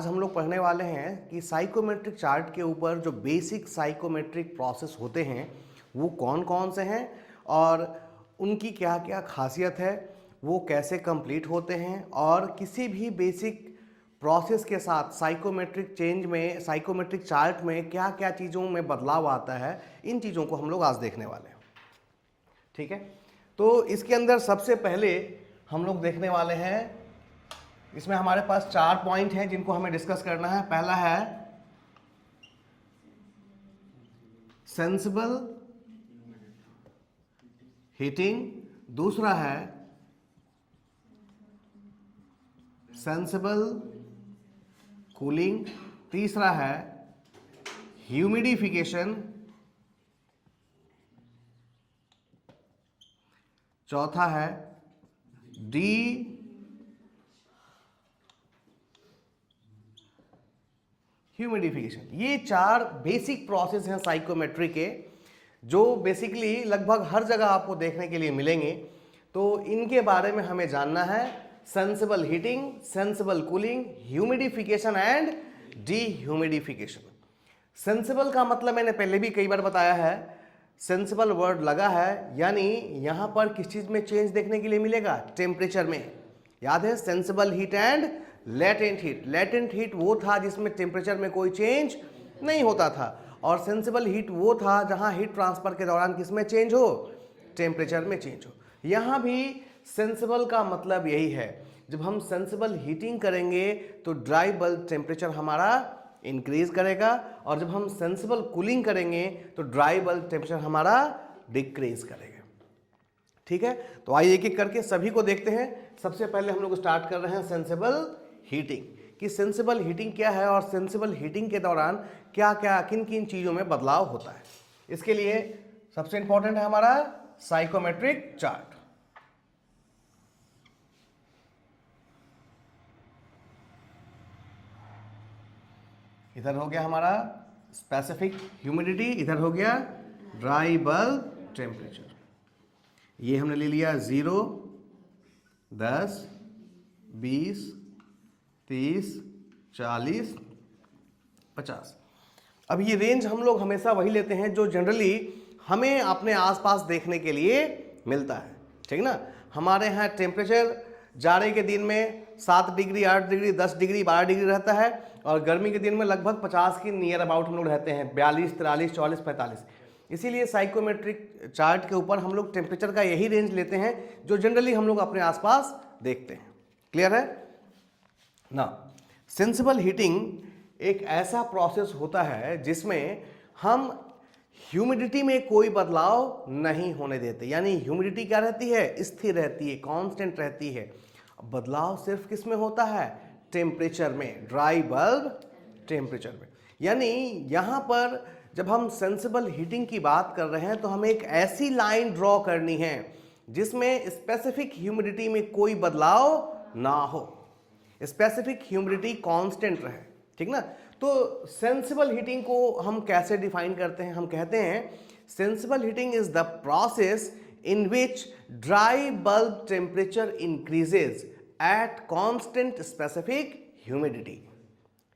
आज हम लोग पढ़ने वाले हैं कि साइकोमेट्रिक चार्ट के ऊपर जो बेसिक साइकोमेट्रिक प्रोसेस होते हैं वो कौन कौन से हैं और उनकी क्या क्या खासियत है, वो कैसे कंप्लीट होते हैं और किसी भी बेसिक प्रोसेस के साथ साइकोमेट्रिक चेंज में, साइकोमेट्रिक चार्ट में क्या क्या चीज़ों में बदलाव आता है, इन चीज़ों को हम लोग आज देखने वाले हैं। ठीक है, तो इसके अंदर सबसे पहले हम लोग देखने वाले हैं, इसमें हमारे पास 4 पॉइंट हैं जिनको हमें डिस्कस करना है। पहला है सेंसिबल हीटिंग, दूसरा है सेंसिबल कूलिंग, तीसरा है ह्यूमिडिफिकेशन, चौथा है डी ह्यूमिडिफिकेशन। ये 4 बेसिक प्रोसेस हैं साइकोमेट्री के, जो बेसिकली लगभग हर जगह आपको देखने के लिए मिलेंगे। तो इनके बारे में हमें जानना है। Sensible heating, sensible cooling, humidification and dehumidification. Sensible का मतलब मैंने पहले भी कई बार बताया है, सेंसिबल वर्ड लगा है यानी यहां पर किस चीज में चेंज देखने के लिए मिलेगा? टेम्परेचर में। याद है sensible heat and latent heat. Latent heat वो था जिसमें टेम्परेचर में कोई चेंज नहीं होता था, और सेंसिबल हीट वो था जहां हीट ट्रांसफर के दौरान किसमें चेंज हो? टेम्परेचर में चेंज हो। यहां भी सेंसिबल का मतलब यही है, जब हम सेंसिबल हीटिंग करेंगे तो ड्राई बल्ब टेम्परेचर हमारा इंक्रीज करेगा, और जब हम सेंसिबल कूलिंग करेंगे तो ड्राई बल्ब टेम्परेचर हमारा डिक्रीज करेगा। ठीक है, तो आइए एक एक करके सभी को देखते हैं। सबसे पहले हम लोग स्टार्ट कर रहे हैं सेंसिबल हीटिंग, कि सेंसिबल हीटिंग क्या है और सेंसिबल हीटिंग के दौरान क्या क्या किन किन चीज़ों में बदलाव होता है। इसके लिए सबसे इंपॉर्टेंट है हमारा साइकोमेट्रिक चार्ट। इधर हो गया हमारा स्पेसिफिक ह्यूमिडिटी, इधर हो गया ड्राई बल्ब टेम्परेचर। ये हमने ले लिया 0, 10, 20, 30, 40, 50। अब ये रेंज हम लोग हमेशा वही लेते हैं जो जनरली हमें अपने आसपास देखने के लिए मिलता है। ठीक ना, हमारे यहाँ टेम्परेचर जाड़े के दिन में 7 डिग्री, 8 डिग्री, 10 डिग्री, 12 डिग्री रहता है, और गर्मी के दिन में लगभग 50 के नियर अबाउट हम लोग रहते हैं, 42, 43, 44, 45। इसीलिए साइकोमेट्रिक चार्ट के ऊपर हम लोग टेम्परेचर का यही रेंज लेते हैं जो जनरली हम लोग अपने आसपास देखते हैं। क्लियर है ना? सेंसिबल हीटिंग एक ऐसा प्रोसेस होता है जिसमें हम ह्यूमिडिटी में कोई बदलाव नहीं होने देते, यानी ह्यूमिडिटी क्या रहती है? स्थिर रहती है, कांस्टेंट रहती है। बदलाव सिर्फ किस में होता है? टेम्परेचर में, ड्राई बल्ब टेम्परेचर में। यानी यहां पर जब हम सेंसिबल हीटिंग की बात कर रहे हैं तो हमें एक ऐसी लाइन ड्रॉ करनी है जिसमें स्पेसिफिक ह्यूमिडिटी में कोई बदलाव ना हो, स्पेसिफिक ह्यूमिडिटी कांस्टेंट रहे। ठीक ना? तो सेंसिबल हीटिंग को हम कैसे डिफाइन करते हैं? हम कहते हैं sensible heating is the process in which dry bulb temperature increases at constant specific humidity.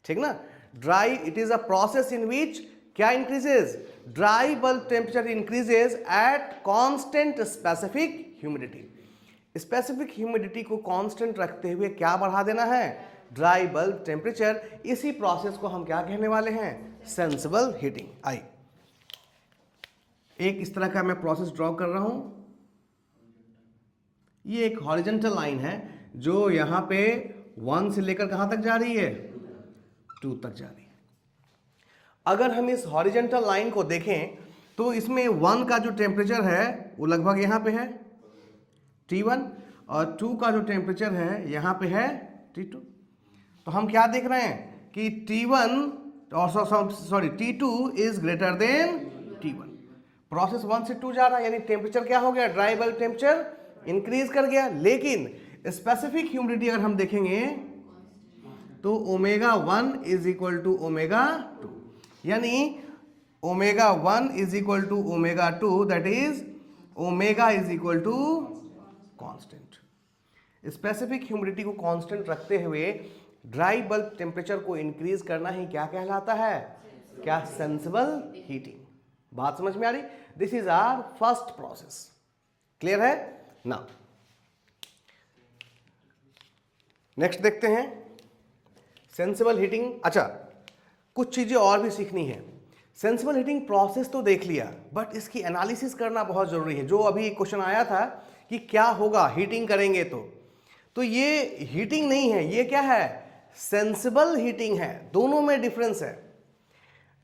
ठीक ना? Dry, it is a process in which क्या increases? Dry bulb temperature increases at constant specific humidity. Specific humidity को constant रखते हुए क्या बढ़ा देना है? Dry bulb temperature. इसी प्रोसेस को हम क्या कहने वाले हैं? Sensible heating. आई एक इस तरह का मैं प्रोसेस ड्रॉ कर रहा हूं। ये एक हॉरिजॉन्टल लाइन है जो यहां पे 1 से लेकर कहां तक जा रही है? 2 तक जा रही है। अगर हम इस हॉरिजॉन्टल लाइन को देखें तो इसमें 1 का जो टेम्परेचर है वो लगभग यहां पे है T1, और 2 का जो टेम्परेचर है यहां पे है T2। तो हम क्या देख रहे हैं कि T1 और T2 is greater than T1। Process 1 से 2 जा रहा है, यानी टेम्परेचर क्या हो गया? ड्राई बल्ब टेम्परेचर इंक्रीज कर गया। लेकिन स्पेसिफिक ह्यूमिडिटी अगर हम देखेंगे तो ω1 इज इक्वल टू ω2, यानी ω1 is equal to ω2, that is omega is equal to constant. Specific humidity को कांस्टेंट रखते हुए ड्राई बल्ब टेम्परेचर को इंक्रीज करना ही क्या कहलाता है? क्या? Sensible heating. बात समझ में आ रही? This is our first process. Clear है ना? नेक्स्ट देखते हैं सेंसिबल हीटिंग। अच्छा, कुछ चीजें और भी सीखनी है। सेंसिबल हीटिंग प्रोसेस तो देख लिया, बट इसकी एनालिसिस करना बहुत जरूरी है। जो अभी क्वेश्चन आया था कि क्या होगा हीटिंग करेंगे तो ये हीटिंग नहीं है, ये क्या है? सेंसिबल हीटिंग है। दोनों में डिफरेंस है।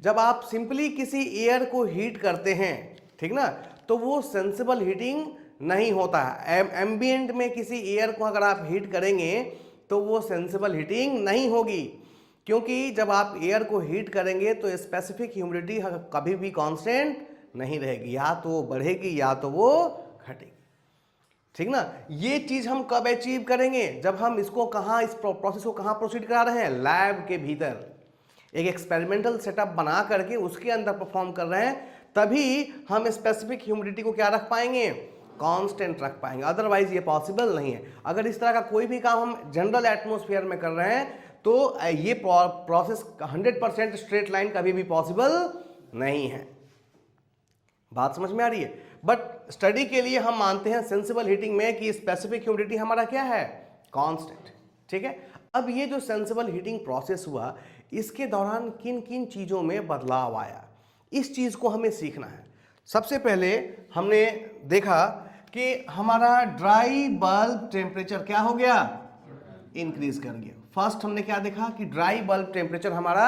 जब आप सिंपली किसी एयर को हीट करते हैं, ठीक ना, तो वो सेंसिबल हीटिंग नहीं होता है। एम्बिएंट में किसी एयर को अगर आप हीट करेंगे तो वो सेंसिबल हीटिंग नहीं होगी, क्योंकि जब आप एयर को हीट करेंगे तो स्पेसिफिक ह्यूमिडिटी कभी भी कांस्टेंट नहीं रहेगी, या तो वो बढ़ेगी या तो वो घटेगी। ठीक ना? ये चीज हम कब अचीव करेंगे? जब हम इसको कहाँ, इस प्रोसेस को कहाँ प्रोसीड करा रहे हैं? लैब के भीतर एक एक्सपेरिमेंटल सेटअप बना करके उसके अंदर परफॉर्म कर रहे हैं, तभी हम स्पेसिफिक ह्यूमिडिटी को क्या रख पाएंगे? कांस्टेंट रख पाएंगे। अदरवाइज ये पॉसिबल नहीं है। अगर इस तरह का कोई भी काम हम जनरल एटमॉस्फेयर में कर रहे हैं तो ये प्रोसेस 100% स्ट्रेट लाइन कभी भी पॉसिबल नहीं है। बात समझ में आ रही है? बट स्टडी के लिए हम मानते हैं सेंसिबल हीटिंग में कि स्पेसिफिक ह्यूमिडिटी हमारा क्या है? कांस्टेंट। ठीक है। अब ये जो सेंसिबल हीटिंग प्रोसेस हुआ, इसके दौरान किन किन चीजों में बदलाव आया, इस चीज को हमें सीखना है। सबसे पहले हमने देखा कि हमारा ड्राई बल्ब टेम्परेचर क्या हो गया? इंक्रीज कर गया। फर्स्ट हमने क्या देखा कि ड्राई बल्ब टेम्परेचर हमारा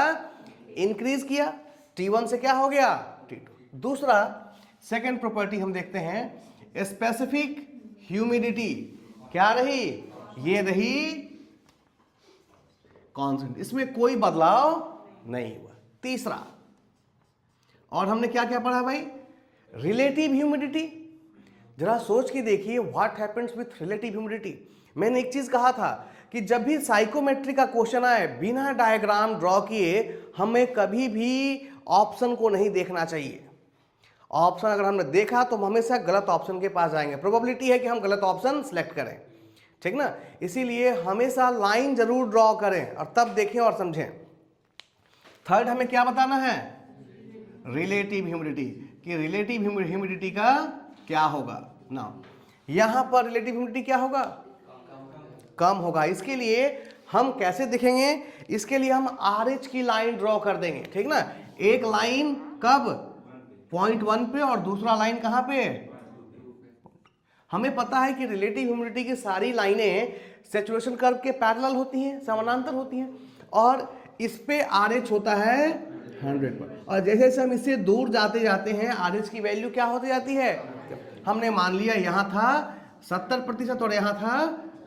इंक्रीज किया, T1 से क्या हो गया? T2। दूसरा सेकेंड प्रॉपर्टी हम देखते हैं, स्पेसिफिक ह्यूमिडिटी क्या रही? ये रही कांस्टेंट, इसमें कोई बदलाव नहीं हुआ। तीसरा, और हमने क्या क्या पढ़ा भाई? Relative humidity. जरा सोच के देखिए, what happens with relative humidity. मैंने एक चीज कहा था कि जब भी साइकोमेट्री का क्वेश्चन आए, बिना डायग्राम ड्रॉ किए हमें कभी भी ऑप्शन को नहीं देखना चाहिए। ऑप्शन अगर हमने देखा तो हम हमेशा गलत ऑप्शन के पास जाएंगे, प्रोबेबिलिटी है कि हम गलत ऑप्शन सेलेक्ट करें। ठीक ना? इसीलिए हमेशा लाइन जरूर ड्रॉ करें और तब देखें और समझें। थर्ड हमें क्या बताना है? रिलेटिव ह्यूमिडिटी, कि रिलेटिव ह्यूमिडिटी का क्या होगा ना। यहां पर रिलेटिव ह्यूमिडिटी क्या होगा? कम होगा। इसके लिए हम कैसे दिखेंगे? इसके लिए हम RH की लाइन ड्रॉ कर देंगे। ठीक ना? एक लाइन कब? पॉइंट 1 पे, और दूसरा लाइन कहां पे? हमें पता है कि रिलेटिव ह्यूमिडिटी की सारी लाइनें सैचुरेशन कर्व के पैरेलल होती हैं, समानांतर होती हैं, और इस पे RH होता है 100 पर। और जैसे जैसे हम इससे दूर जाते जाते हैं RH की वैल्यू क्या होती जाती है? हमने मान लिया यहां था 70% और यहां था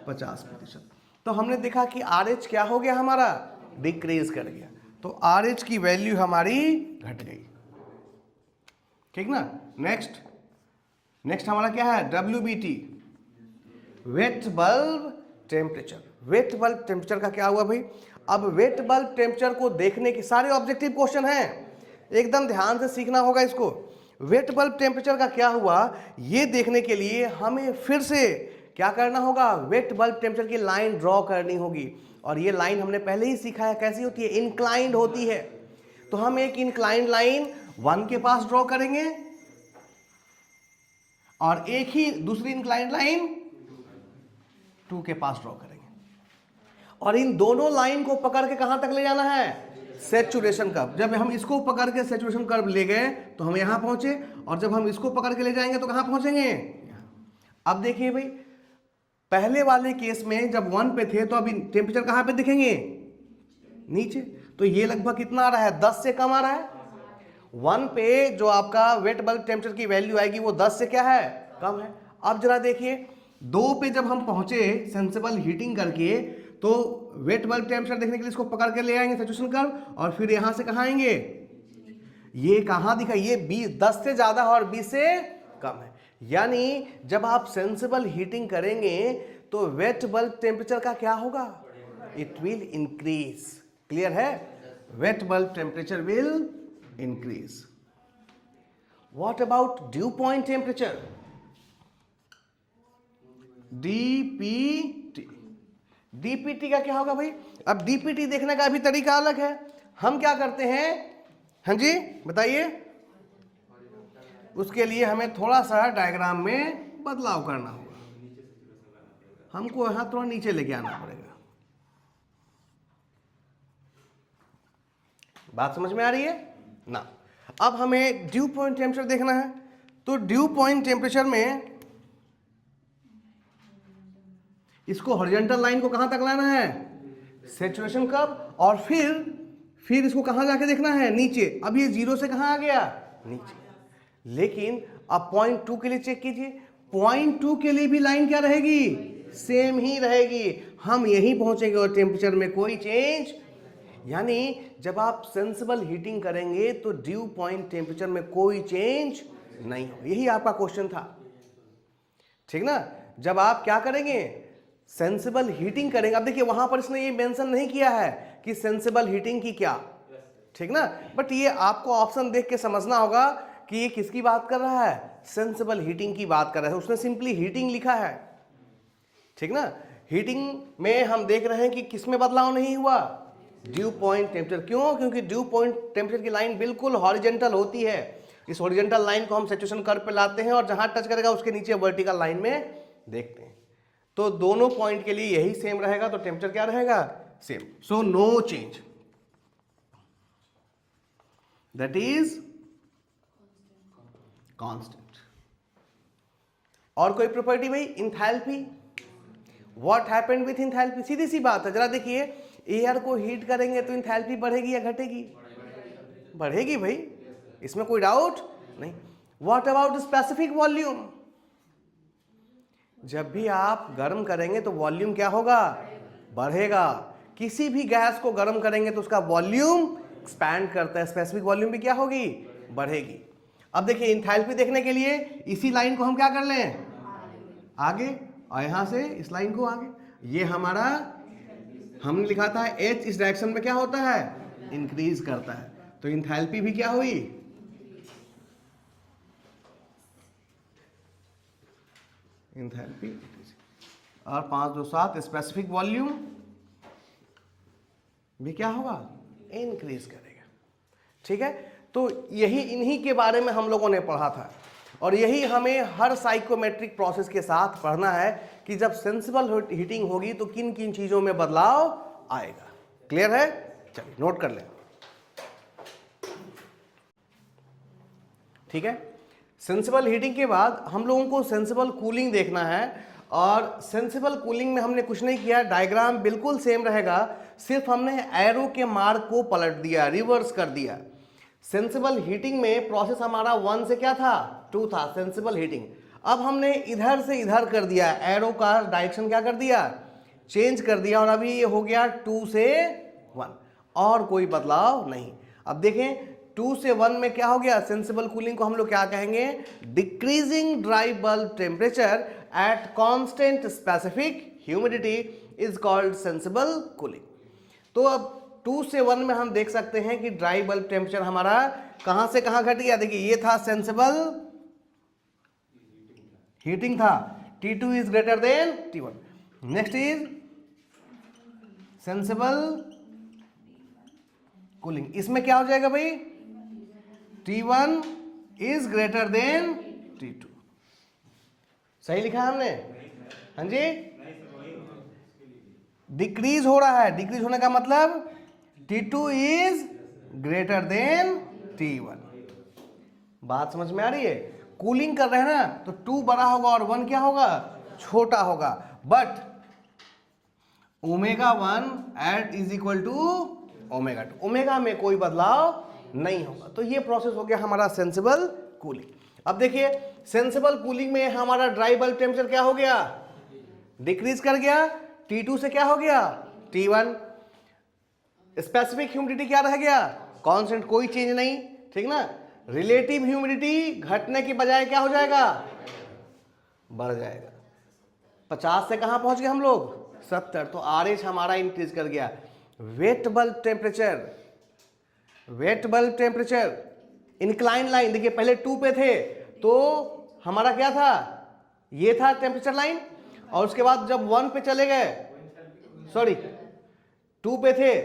50%, तो हमने देखा कि RH क्या हो गया हमारा? डिक्रीज कर गया। तो RH की वैल्यू हमारी घट गई। ठीक ना? नेक्स्ट हमारा क्या है? WBT, wet bulb temperature. Wet bulb temperature का क्या हुआ भाई? अब वेट बल्ब टेम्परेचर को देखने की, सारे ऑब्जेक्टिव क्वेश्चन हैं, एकदम ध्यान से सीखना होगा इसको। वेट बल्ब टेम्परेचर का क्या हुआ ये देखने के लिए हमें फिर से क्या करना होगा? वेट बल्ब टेम्परेचर की लाइन ड्रॉ करनी होगी। और ये लाइन हमने पहले ही सीखा है कैसी होती है? इंक्लाइंड होती है। तो हम एक इंक्लाइंड लाइन 1 के पास ड्रॉ करेंगे और एक ही दूसरी इंक्लाइंड लाइन 2 के पास ड्रॉ करेंगे, और इन दोनों लाइन को पकड़ के कहां तक ले जाना है? Saturation curve. जब हम इसको पकड़ के सैचुरेशन कर्व ले गए तो हम यहां पहुंचे, और जब हम इसको पकड़ के ले जाएंगे तो कहां पहुंचेंगे? अब देखिए भाई, पहले वाले केस में जब 1 पे थे तो अभी टेम्परेचर कहां पे दिखेंगे? नीचे। तो ये लगभग कितना आ रहा है? 10 से कम आ रहा है। 1 पे जो आपका वेट बल्ब टेम्परेचर की वैल्यू आएगी वो 10 से क्या है? कम है। अब जरा देखिए, 2 पे जब हम पहुंचे सेंसिबल हीटिंग करके, तो वेट बल्ब टेम्परेचर देखने के लिए इसको पकड़ के ले आएंगे सैचुरेशन कर्व, और फिर यहां से कहां आएंगे? ये कहां दिखा? ये 10 से ज्यादा और 20 से कम है। यानी जब आप सेंसिबल हीटिंग करेंगे तो वेट बल्ब टेम्परेचर का क्या होगा? It will increase. क्लियर है? Wet bulb temperature will increase. What about due point temperature? DPT। DPT का क्या होगा भाई? अब डीपीटी देखने का भी तरीका अलग है। हम क्या करते हैं, हाँ जी बताइए, उसके लिए हमें थोड़ा सा डायग्राम में बदलाव करना होगा, हमको यहां थोड़ा नीचे लेके आना पड़ेगा। बात समझ में आ रही है ना? अब हमें ड्यू पॉइंट टेम्परेचर देखना है, तो ड्यू पॉइंट टेम्परेचर में इसको हॉरिजॉन्टल लाइन को कहां तक लाना है? सैचुरेशन कब, और फिर इसको कहां जाके देखना है? नीचे। अब ये 0 से कहां आ गया? नीचे। लेकिन अब पॉइंट 2 के लिए चेक कीजिए, पॉइंट 2 के लिए भी लाइन क्या रहेगी? सेम ही रहेगी। हम यहीं पहुंचेंगे और टेम्परेचर में कोई चेंज, यानी जब आप सेंसिबल हीटिंग करेंगे तो ड्यू पॉइंट टेम्परेचर में कोई चेंज नहीं हो। यही आपका क्वेश्चन था, ठीक ना? जब आप क्या करेंगे? सेंसिबल हीटिंग करेंगे। अब देखिए वहां पर इसने ये मेंशन नहीं किया है कि सेंसिबल हीटिंग की क्या, ठीक ना? बट ये आपको ऑप्शन देख के समझना होगा कि ये किसकी बात कर रहा है? सेंसिबल हीटिंग की बात कर रहा है। उसने सिंपली हीटिंग लिखा है, ठीक ना? हीटिंग में हम देख रहे हैं कि किसमें बदलाव नहीं हुआ? Due point temperature. क्यों? क्योंकि ड्यू पॉइंट टेम्परेचर की लाइन बिल्कुल हॉरिजॉन्टल होती है। इस हॉरिजॉन्टल लाइन को हम सैचुरेशन कर्व पे लाते हैं और जहां टच करेगा उसके नीचे वर्टिकल लाइन में देखते हैं। तो दोनों पॉइंट के लिए यही सेम रहेगा, तो टेम्परेचर क्या रहेगा? Same. So no change, that is constant. और कोई प्रॉपर्टी भाई? Enthalpy. What happened with enthalpy? सीधी सी बात है, जरा देखिए, एयर को हीट करेंगे तो इंथैल्पी बढ़ेगी या घटेगी? बढ़ेगी भाई, इसमें कोई डाउट नहीं। What about specific volume? जब भी आप गर्म करेंगे तो वॉल्यूम क्या होगा? बढ़ेगा। किसी भी गैस को गर्म करेंगे तो उसका वॉल्यूम एक्सपैंड करता है, स्पेसिफिक वॉल्यूम भी क्या होगी? बढ़ेगी। अब देखिए इंथैल्पी देखने के लिए इसी लाइन को हम क्या कर लें? आगे, और यहां से इस लाइन को आगे। ये हमारा हमने लिखा था H इस डायरेक्शन में क्या होता है? इंक्रीज करता है। तो इंथैल्पी भी क्या हुई? इंथैल्पी। और 5 2 7 स्पेसिफिक वॉल्यूम भी क्या होगा? इंक्रीज करेगा, ठीक है? तो यही इन्हीं के बारे में हम लोगों ने पढ़ा था, और यही हमें हर साइकोमेट्रिक प्रोसेस के साथ पढ़ना है कि जब सेंसिबल हीटिंग होगी तो किन किन चीजों में बदलाव आएगा। क्लियर है? चलिए नोट कर लें, ठीक है? सेंसिबल हीटिंग के बाद हम लोगों को सेंसिबल कूलिंग देखना है, और सेंसिबल कूलिंग में हमने कुछ नहीं किया, डायग्राम बिल्कुल सेम रहेगा, सिर्फ हमने एरो के मार्क को पलट दिया, रिवर्स कर दिया। सेंसिबल हीटिंग में प्रोसेस हमारा 1 से क्या था? 2 था, सेंसिबल हीटिंग। अब हमने इधर से इधर कर दिया, एरो का डायरेक्शन क्या कर दिया? चेंज कर दिया, और अभी ये हो गया 2 से 1, और कोई बदलाव नहीं। अब देखें 2 से 1 में क्या हो गया? सेंसिबल कूलिंग को हम लोग क्या कहेंगे? Decreasing dry bulb temperature at constant specific humidity is called sensible cooling. तो अब 2 से 1 में हम देख सकते हैं कि ड्राई बल्ब टेम्परेचर हमारा कहां से कहां घट गया? देखिए ये था सेंसिबल हीटिंग था, T2 is greater than T1। Next is sensible cooling. इसमें क्या हो जाएगा भाई? T1 is greater than T2। सही लिखा है हमने? हाँ जी, डिक्रीज हो रहा है। डिक्रीज होने का मतलब T2 is greater than T1। बात समझ में आ रही है? कूलिंग कर रहे हैं ना, तो 2 बड़ा होगा और 1 क्या होगा? छोटा होगा। But ω1 at is equal to ω2, omega में कोई बदलाव नहीं होगा। तो ये प्रोसेस हो गया हमारा सेंसिबल कूलिंग। अब देखिए सेंसिबल कूलिंग में हमारा ड्राई बल्ब टेम्परेचर क्या हो गया? डिक्रीज कर गया। T2 से क्या हो गया? T1। स्पेसिफिक ह्यूमिडिटी क्या रह गया? कांस्टेंट, कोई चेंज नहीं, ठीक ना? रिलेटिव ह्यूमिडिटी घटने की बजाय क्या हो जाएगा? बढ़ जाएगा। 50 से कहां पहुंच गए हम लोग? 70। तो RH हमारा इंक्रीज कर गया। Wet bulb temperature, wet bulb temperature incline line, देखिए पहले 2 पे थे तो हमारा क्या था? ये था टेम्परेचर लाइन, और उसके बाद जब 1 पे चले गए सॉरी 2 पे थे,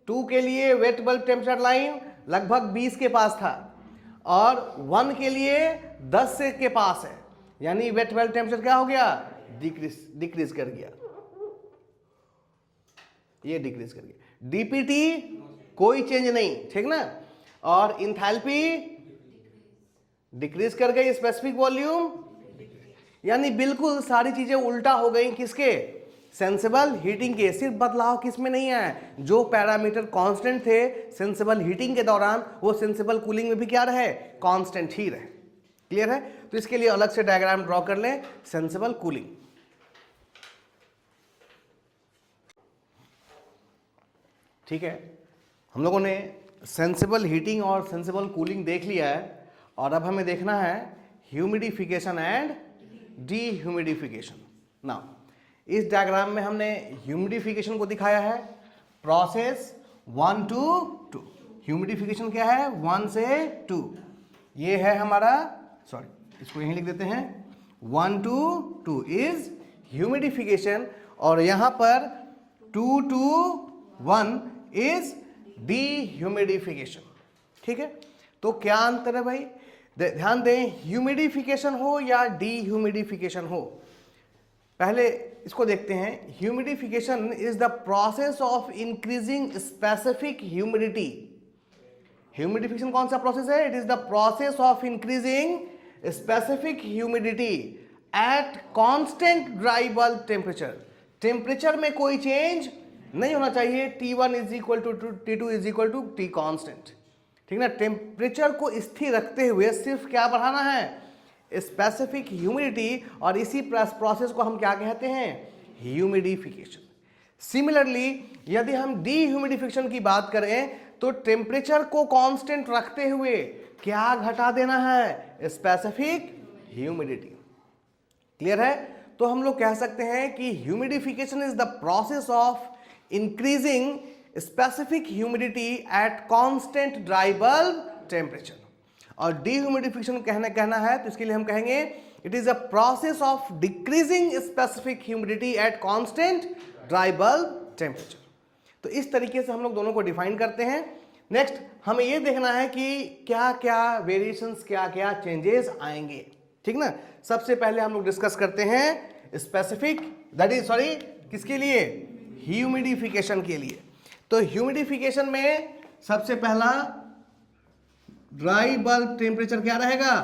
2 के लिए वेट बल्ब टेम्परेचर लाइन लगभग 20 के पास था और 1 के लिए 10 से के पास है, यानी वेट बल्ब टेम्परेचर क्या हो गया, डिक्रीज कर गया, ये डिक्रीज कर गया। डीपीटी कोई चेंज नहीं, ठीक ना, और इंथैल्पी डिक्रीज कर गई, स्पेसिफिक वॉल्यूम, यानी बिल्कुल सारी चीजें उल्टा हो गई किसके, सेंसिबल हीटिंग के। सिर्फ बदलाव किसमें नहीं आया, जो पैरामीटर कांस्टेंट थे सेंसिबल हीटिंग के दौरान वो सेंसिबल कूलिंग में भी क्या रहे, कांस्टेंट ही रहे। क्लियर है? तो इसके लिए अलग से डायग्राम ड्रॉ कर लें, सेंसिबल कूलिंग। ठीक है, हम लोगों ने सेंसिबल हीटिंग और सेंसिबल कूलिंग देख लिया है, और अब हमें देखना है ह्यूमिडिफिकेशन एंड डीह्यूमिडिफिकेशन। नाउ इस डायग्राम में हमने ह्यूमिडिफिकेशन को दिखाया है प्रोसेस 1 to 2। ह्यूमिडिफिकेशन क्या है, 1 से 2। ये है हमारा, सॉरी इसको यहीं लिख देते हैं, 1 to 2 इज ह्यूमिडिफिकेशन, और यहां पर 2 to 1 इज डीह्यूमिडिफिकेशन। ठीक है, तो क्या अंतर है भाई, ध्यान दें, ह्यूमिडिफिकेशन हो या डीह्यूमिडिफिकेशन हो, पहले इसको देखते हैं। Humidification is the process of increasing specific humidity. Humidification कौन सा प्रोसेस है, it is the process of increasing specific humidity at constant dry bulb temperature. Temperature में कोई चेंज नहीं होना चाहिए, T1 is equal to T2 is equal to T constant. ठीक ना, टेम्परेचर को स्थिर रखते हुए सिर्फ क्या बढ़ाना है, स्पेसिफिक ह्यूमिडिटी, और इसी प्रोसेस को हम क्या कहते हैं, ह्यूमिडिफिकेशन। सिमिलरली यदि हम डीह्यूमिडिफिकेशन की बात करें तो टेम्परेचर को कांस्टेंट रखते हुए क्या घटा देना है, स्पेसिफिक ह्यूमिडिटी। क्लियर है? तो हम लोग कह सकते हैं कि humidification is the process of increasing specific humidity at constant dry bulb temperature, और डीह्यूमिडिफिकेशन कहना है तो इसके लिए हम कहेंगे it is a process of decreasing specific humidity at constant dry bulb temperature. तो इस तरीके से हम लोग दोनों को डिफाइन करते हैं। नेक्स्ट हमें यह देखना है कि क्या क्या वेरिएशंस, क्या क्या चेंजेस आएंगे। ठीक ना, सबसे पहले हम लोग डिस्कस करते हैं स्पेसिफिक, दैट इज सॉरी किसके लिए, ह्यूमिडिफिकेशन के लिए। तो ह्यूमिडिफिकेशन में सबसे पहला ड्राई बल्ब टेम्परेचर क्या रहेगा,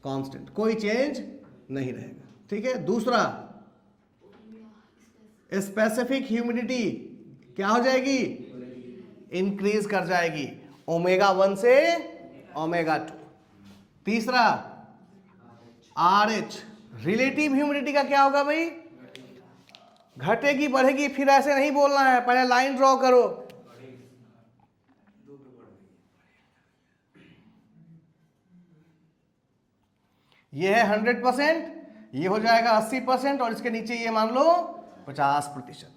कांस्टेंट, कोई चेंज नहीं रहेगा। ठीक है, दूसरा स्पेसिफिक ह्यूमिडिटी क्या हो जाएगी, इंक्रीज कर जाएगी, ω1 से ω2। तीसरा RH रिलेटिव ह्यूमिडिटी का क्या होगा भाई, घटेगी बढ़ेगी, फिर ऐसे नहीं बोलना है, पहले लाइन ड्रॉ करो। ये है 100%, ये हो जाएगा 80%, और इसके नीचे ये मान लो 50%।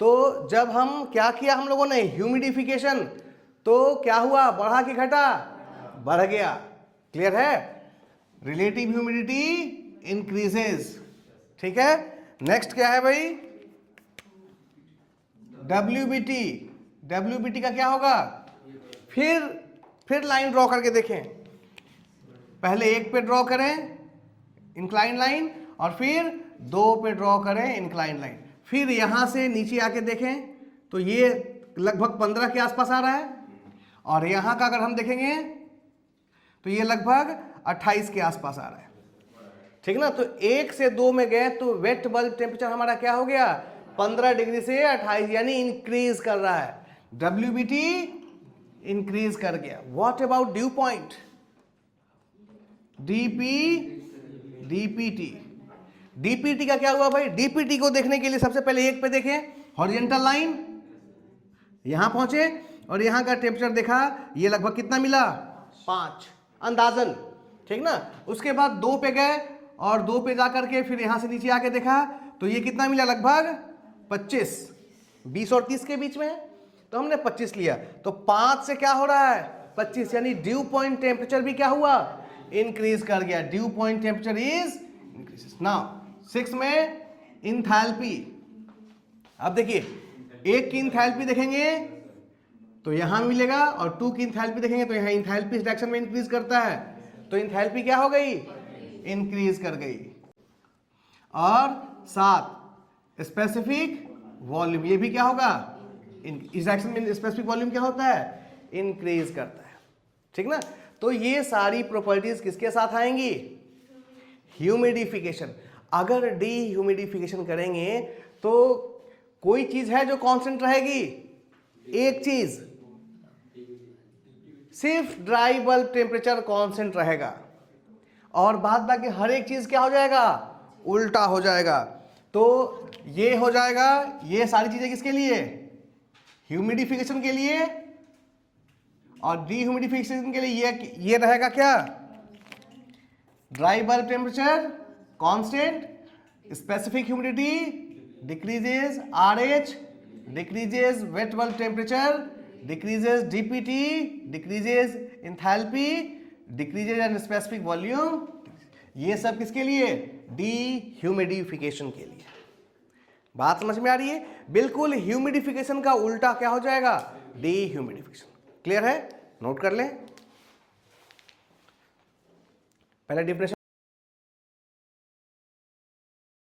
तो जब हम क्या किया हम लोगों ने, ह्यूमिडिफिकेशन, तो क्या हुआ, बढ़ा कि घटा, बढ़ गया। क्लियर है, रिलेटिव ह्यूमिडिटी इंक्रीजेस। ठीक है, नेक्स्ट क्या है भाई, WBT। WBT का क्या होगा, फिर लाइन ड्रॉ करके देखें, पहले 1 पे ड्रॉ करें इंक्लाइन लाइन, और फिर 2 पे ड्रॉ करें इंक्लाइन लाइन, फिर यहां से नीचे आके देखें तो ये लगभग 15 के आसपास आ रहा है, और यहां का अगर हम देखेंगे तो ये लगभग 28 के आसपास आ रहा है। ठीक ना, तो 1 से 2 में गए तो वेट बल्ब टेम्परेचर हमारा क्या हो गया, 15 डिग्री से 28, यानी इंक्रीज कर रहा है। WBT इंक्रीज कर गया। What about due point, DPT। DPT का क्या हुआ भाई, DPT को देखने के लिए सबसे पहले 1 पे देखें, हॉरिजॉन्टल लाइन, यहां पहुंचे और यहां का टेम्परेचर देखा, ये लगभग कितना मिला, 5 अंदाजन। ठीक ना, उसके बाद 2 पे गए और 2 पे जा करके फिर यहां से नीचे आके देखा तो ये कितना मिला, लगभग 25, 20 और 30 के बीच में है, तो हमने 25 लिया। तो 5 से क्या हो रहा है, 25, यानी ड्यू पॉइंट टेम्परेचर भी क्या हुआ, इंक्रीज कर गया। Due point temperature is increase. Now 6 में इंथैल्पी, अब देखिए, 1 की इंथैल्पी देखेंगे तो यहां मिलेगा, और 2 की इंथैल्पी देखेंगे तो यहां इंथैल्पी इस डायरेक्शन में इंक्रीज करता है, तो इंथैल्पी क्या हो गई, इंक्रीज कर गई। और 7 स्पेसिफिक वॉल्यूम, ये भी क्या होगा, इस डायरेक्शन में स्पेसिफिक वॉल्यूम क्या होता है, इंक्रीज करता है, ठीक ना। तो ये सारी प्रॉपर्टीज किसके साथ आएंगी, ह्यूमिडिफिकेशन। अगर डीह्यूमिडिफिकेशन करेंगे तो कोई चीज है जो कांस्टेंट रहेगी, एक चीज, सिर्फ ड्राई बल्ब टेम्परेचर कांस्टेंट रहेगा, और बाद बाकी हर एक चीज क्या हो जाएगा, उल्टा हो जाएगा। तो ये हो जाएगा, ये सारी चीजें किसके लिए, ह्यूमिडिफिकेशन के लिए, और डीह्यूमिडिफिकेशन के लिए ये रहेगा क्या, dry bulb temperature constant, specific humidity decreases RH, decreases wet bulb temperature, decreases DPT, decreases enthalpy, decreases and specific volume। ये सब किसके लिए, डीह्यूमिडिफिकेशन के लिए। बात समझ में आ रही है, बिल्कुल ह्यूमिडिफिकेशन का उल्टा क्या हो जाएगा, डीह्यूमिडिफिकेशन। क्लियर है, नोट कर लें। पहले डिफिनेशन